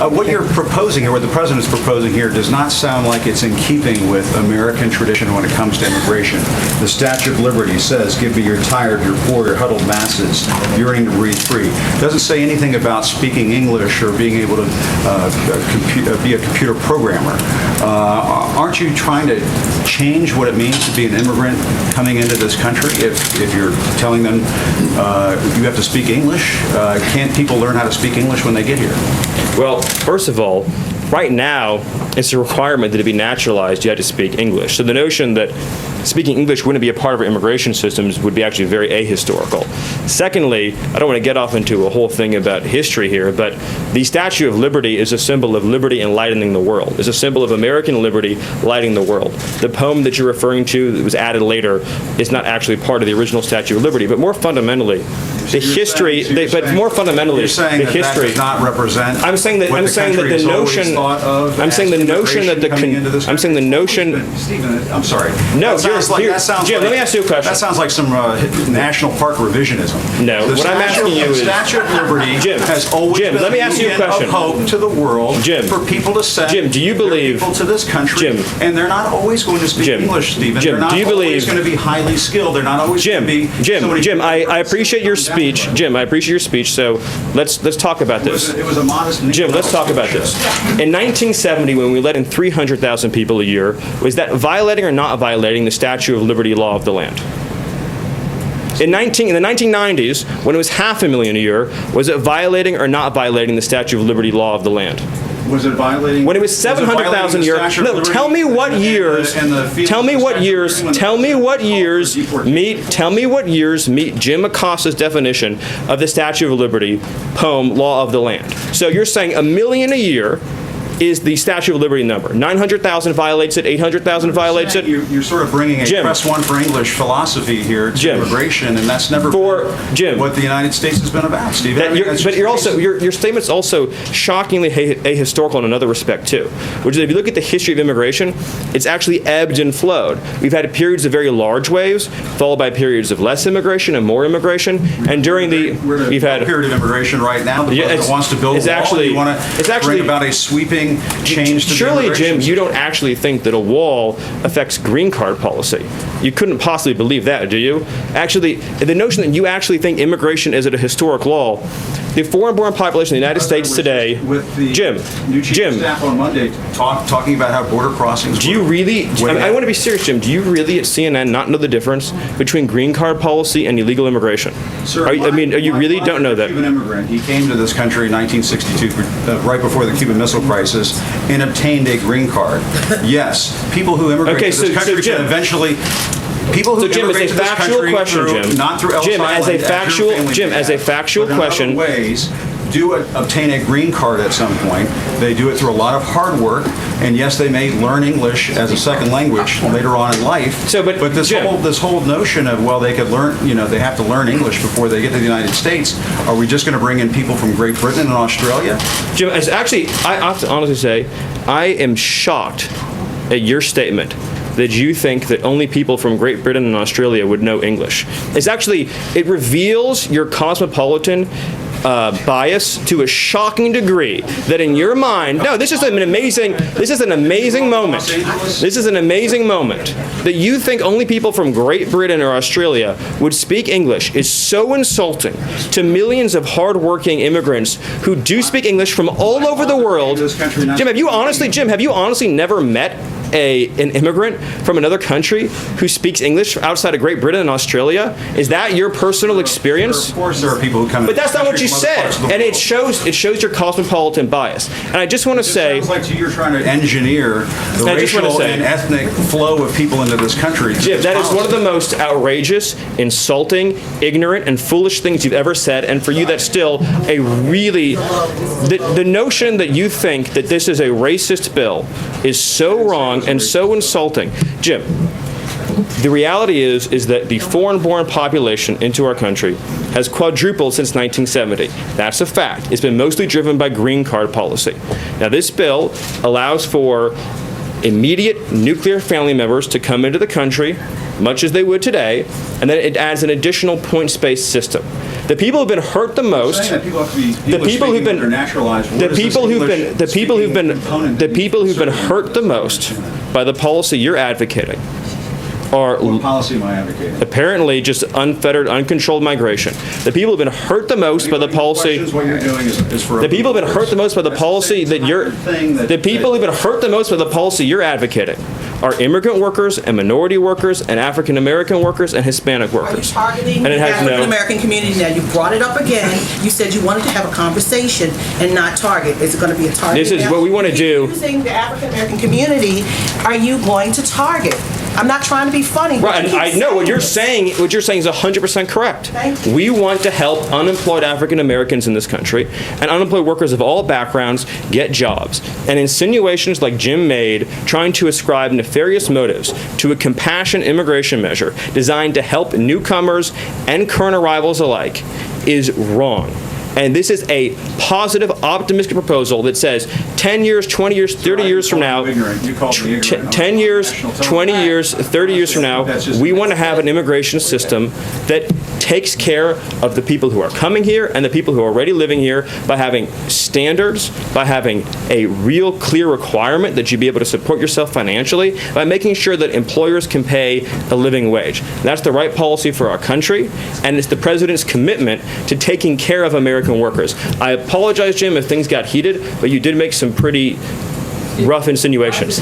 What you're proposing here, what the president's proposing here, does not sound like it's in keeping with American tradition when it comes to immigration. The Statue of Liberty says, "Give me your tired, your poor, your huddled masses, yearning to breathe free." It doesn't say anything about speaking English or being able to be a computer programmer. Aren't you trying to change what it means to be an immigrant coming into this country? If you're telling them you have to speak English, can't people learn how to speak English when they get here? Well, first of all, right now, it's a requirement that to be naturalized, you have to speak English. So the notion that speaking English wouldn't be a part of our immigration systems would be actually very ahistorical. Secondly, I don't want to get off into a whole thing about history here, but the Statue of Liberty is a symbol of liberty enlightening the world. It's a symbol of American liberty lighting the world. The poem that you're referring to that was added later is not actually part of the original Statue of Liberty, but more fundamentally, the history, but more fundamentally, the history does not represent. I'm saying that the notion. I'm saying the notion that I'm saying the notion. Stephen, I'm sorry. No, Jim, let me ask you a question. That sounds like some National Park revisionism. No, what I'm asking you is. The Statue of Liberty has always been let me ask you a question. Of hope to the world. Jim, for people to send. Do you believe people to this country? Jim, and they're not always going to speak English, Stephen. Jim, they're not do you always believe going to be highly skilled. They're not always going to be. Jim, I appreciate your speech. Jim, I appreciate your speech. So let's talk about this. It was a modest. Jim, let's talk about this. In 1970, when we let in 300,000 people a year, was that violating or not violating the Statue of Liberty law of the land? In the 1990s, when it was 500,000 a year, was it violating or not violating the Statue of Liberty law of the land? Was it violating? When it was 700,000 a year. No, tell me what years. Tell me what years. Tell me what years meet. Tell me what years meet Jim Acosta's definition of the Statue of Liberty poem "Law of the Land." So you're saying 1 million a year is the Statue of Liberty number. 900,000 violates it, 800,000 violates it. You're sort of bringing a press one for English philosophy here to immigration, and that's never been what the United States has been about, Steve. But your statement's also shockingly ahistorical in another respect, too, which is if you look at the history of immigration, it's actually ebbed and flowed. We've had periods of very large waves, followed by periods of less immigration and more immigration, and during we've had a period of immigration right now. The president wants to build a wall. You want to bring about a sweeping change to surely, Jim, you don't actually think that a wall affects green card policy. You couldn't possibly believe that, do you? Actually, the notion that you actually think immigration is at a historic law, the foreign-born population of the United States today, Jim, staff on Monday talking about how border crossings. Do you really? I want to be serious, Jim. Do you really at CNN not know the difference between green card policy and illegal immigration? Sir, you really don't know that? Cuban immigrant. He came to this country in 1962, right before the Cuban Missile Crisis, and obtained a green card. Yes, people who immigrate to this country can eventually. People who immigrate to this country not through Ellis Island, as a factual question. Ways do obtain a green card at some point. They do it through a lot of hard work, and yes, they may learn English as a second language later on in life. But this whole notion of they could learn, they have to learn English before they get to the United States. Are we just going to bring in people from Great Britain and Australia? Jim, I have to honestly say, I am shocked at your statement that you think that only people from Great Britain and Australia would know English. It reveals your cosmopolitan bias to a shocking degree that in your mind, this is an amazing moment. This is an amazing moment that you think only people from Great Britain or Australia would speak English is so insulting to millions of hardworking immigrants who do speak English from all over the world. Jim, have you honestly never met an immigrant from another country who speaks English outside of Great Britain and Australia? Is that your personal experience? Of course there are people who come But that's not what you said. And it shows your cosmopolitan bias. And I just want to say... It sounds like you're trying to engineer the racial and ethnic flow of people into this country. Jim, that is one of the most outrageous, insulting, ignorant, and foolish things you've ever said. And for you, that's still a really... The notion that you think that this is a racist bill is so wrong and so insulting. Jim, the reality is that the foreign-born population into our country has quadrupled since 1970. That's a fact. It's been mostly driven by green card policy. Now, this bill allows for immediate nuclear family members to come into the country, much as they would today, and then it adds an additional points-based system. The people who've been hurt the most, Saying that people have to be the people who've been naturalized. the people who've been hurt the most by the policy you're advocating are What policy am I advocating? apparently just unfettered, uncontrolled migration. The people who've been hurt the most by the policy. What you're doing is for The people who've been hurt the most by the policy that you're. The people who've been hurt the most by the policy you're advocating are immigrant workers and minority workers and African American workers and Hispanic Are you workers. targeting And the it has African no. American community now? You brought it up again. You said you wanted to have a conversation and not target. Is it going to be a target? This is now? what we wanna You do. keep using the African American community. Are you going to target? I'm not trying to be funny. but Right, you and keep I know what you're this. saying. What you're saying is 100% correct. Thank you. We want to help unemployed African Americans in this country and unemployed workers of all backgrounds get jobs. And insinuations like Jim made, trying to ascribe nefarious motives to a compassion immigration measure designed to help newcomers and current arrivals alike, is wrong. And this is a positive, optimistic proposal that says 10 years, 20 years, 30 years from now, You called me ignorant. 10 years, 20 years, 30 years from now, we want to have an immigration system that takes care of the people who are coming here and the people who are already living here by having standards, by having a real clear requirement that you be able to support yourself financially, by making sure that employers can pay a living wage. That's the right policy for our country, and it's the president's commitment to taking care of American workers. I apologize, Jim, if things got heated, but you did make some pretty rough insinuations.